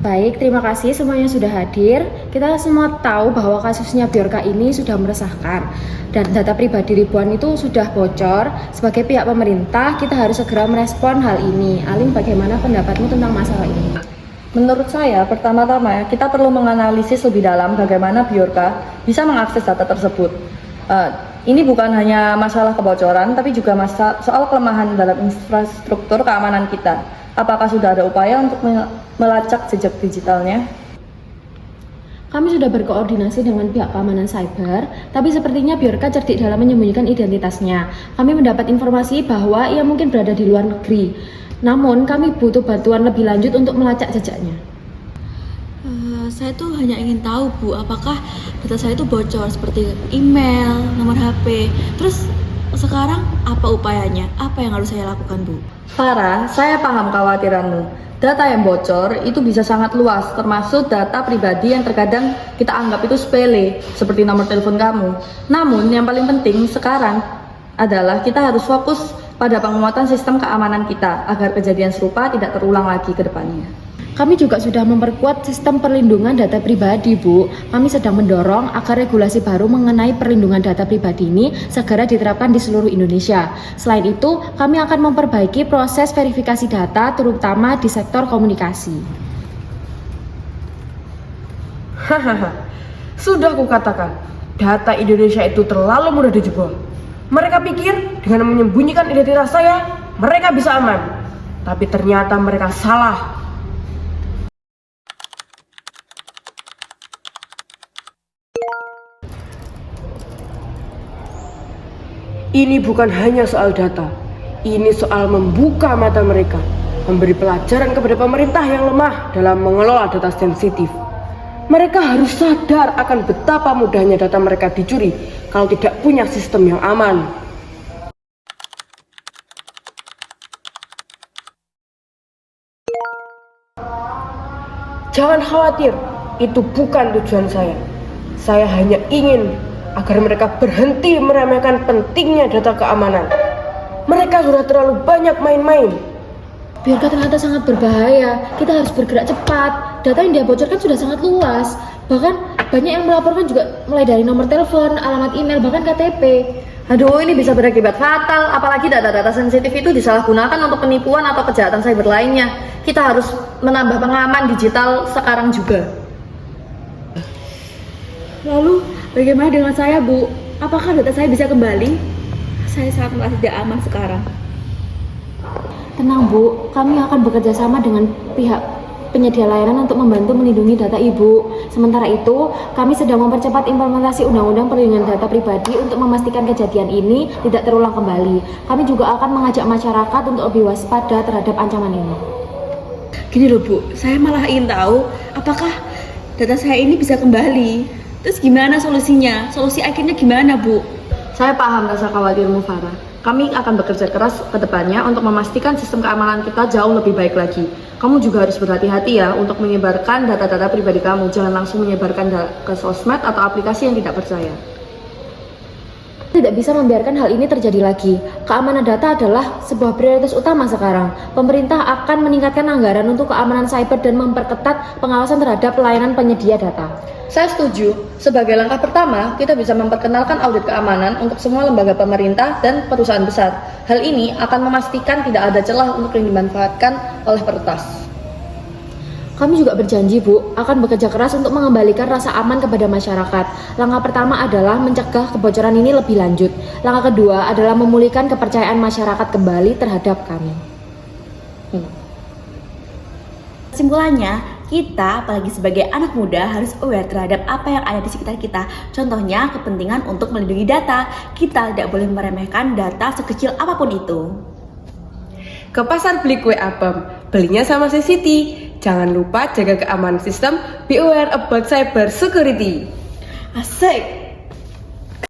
Baik, terima kasih semuanya sudah hadir. Kita semua tahu bahwa kasusnya Bjorka ini sudah meresahkan dan data pribadi ribuan itu sudah bocor. Sebagai pihak pemerintah, kita harus segera merespon hal ini. Alim, bagaimana pendapatmu tentang masalah ini? Menurut saya, pertama-tama kita perlu menganalisis lebih dalam bagaimana Bjorka bisa mengakses data tersebut. Ini bukan hanya masalah kebocoran, tapi juga soal kelemahan dalam infrastruktur keamanan kita. Apakah sudah ada upaya untuk melacak jejak digitalnya? Kami sudah berkoordinasi dengan pihak keamanan cyber, tapi sepertinya Bjorka cerdik dalam menyembunyikan identitasnya. Kami mendapat informasi bahwa ia mungkin berada di luar negeri. Namun, kami butuh bantuan lebih lanjut untuk melacak jejaknya. Saya tuh hanya ingin tahu, Bu, apakah data saya itu bocor seperti email, nomor HP. Terus sekarang apa upayanya? Apa yang harus saya lakukan, Bu? Farah, saya paham kekhawatiranmu. Data yang bocor itu bisa sangat luas, termasuk data pribadi yang terkadang kita anggap itu sepele, seperti nomor telepon kamu. Namun, yang paling penting sekarang adalah kita harus fokus pada penguatan sistem keamanan kita, agar kejadian serupa tidak terulang lagi ke depannya. Kami juga sudah memperkuat sistem perlindungan data pribadi, Bu. Kami sedang mendorong agar regulasi baru mengenai perlindungan data pribadi ini segera diterapkan di seluruh Indonesia. Selain itu, kami akan memperbaiki proses verifikasi data, terutama di sektor komunikasi. Hahaha, sudah kukatakan, data Indonesia itu terlalu mudah dijebol. Mereka pikir dengan menyembunyikan identitas saya, mereka bisa aman. Tapi ternyata mereka salah. Ini bukan hanya soal data, ini soal membuka mata mereka, memberi pelajaran kepada pemerintah yang lemah dalam mengelola data sensitif. Mereka harus sadar akan betapa mudahnya data mereka dicuri kalau tidak punya sistem yang aman. Jangan khawatir, itu bukan tujuan saya. Saya hanya ingin agar mereka berhenti meremehkan pentingnya data keamanan. Mereka sudah terlalu banyak main-main. Bjorka ternyata sangat berbahaya. Kita harus bergerak cepat. Data yang dia bocorkan sudah sangat luas. Bahkan banyak yang melaporkan juga mulai dari nomor telepon, alamat email, bahkan KTP. Aduh, ini bisa berakibat fatal, apalagi data-data sensitif itu disalahgunakan untuk penipuan atau kejahatan cyber lainnya. Kita harus menambah pengaman digital sekarang juga. Lalu, bagaimana dengan saya, Bu? Apakah data saya bisa kembali? Saya sangat merasa tidak aman sekarang. Tenang, Bu, kami akan bekerja sama dengan pihak penyedia layanan untuk membantu melindungi data Ibu. Sementara itu, kami sedang mempercepat implementasi Undang-Undang Perlindungan Data Pribadi untuk memastikan kejadian ini tidak terulang kembali. Kami juga akan mengajak masyarakat untuk lebih waspada terhadap ancaman ini. Gini loh, Bu, saya malah ingin tahu apakah data saya ini bisa kembali. Terus gimana solusinya? Solusi akhirnya gimana, Bu? Saya paham rasa khawatirmu, Farah. Kami akan bekerja keras ke depannya untuk memastikan sistem keamanan kita jauh lebih baik lagi. Kamu juga harus berhati-hati ya untuk menyebarkan data-data pribadi kamu. Jangan langsung menyebarkan ke sosmed atau aplikasi yang tidak percaya. Tidak bisa membiarkan hal ini terjadi lagi. Keamanan data adalah sebuah prioritas utama sekarang. Pemerintah akan meningkatkan anggaran untuk keamanan cyber dan memperketat pengawasan terhadap pelayanan penyedia data. Saya setuju. Sebagai langkah pertama, kita bisa memperkenalkan audit keamanan untuk semua lembaga pemerintah dan perusahaan besar. Hal ini akan memastikan tidak ada celah untuk yang dimanfaatkan oleh peretas. Kami juga berjanji, Bu, akan bekerja keras untuk mengembalikan rasa aman kepada masyarakat. Langkah pertama adalah mencegah kebocoran ini lebih lanjut. Langkah kedua adalah memulihkan kepercayaan masyarakat kembali terhadap kami. Kesimpulannya, kita apalagi sebagai anak muda harus aware terhadap apa yang ada di sekitar kita. Contohnya, kepentingan untuk melindungi data. Kita tidak boleh meremehkan data sekecil apapun itu. ke pasar beli kue abam. Belinya sama si Siti. Jangan lupa jaga keamanan sistem. Be aware about cyber security. Asik.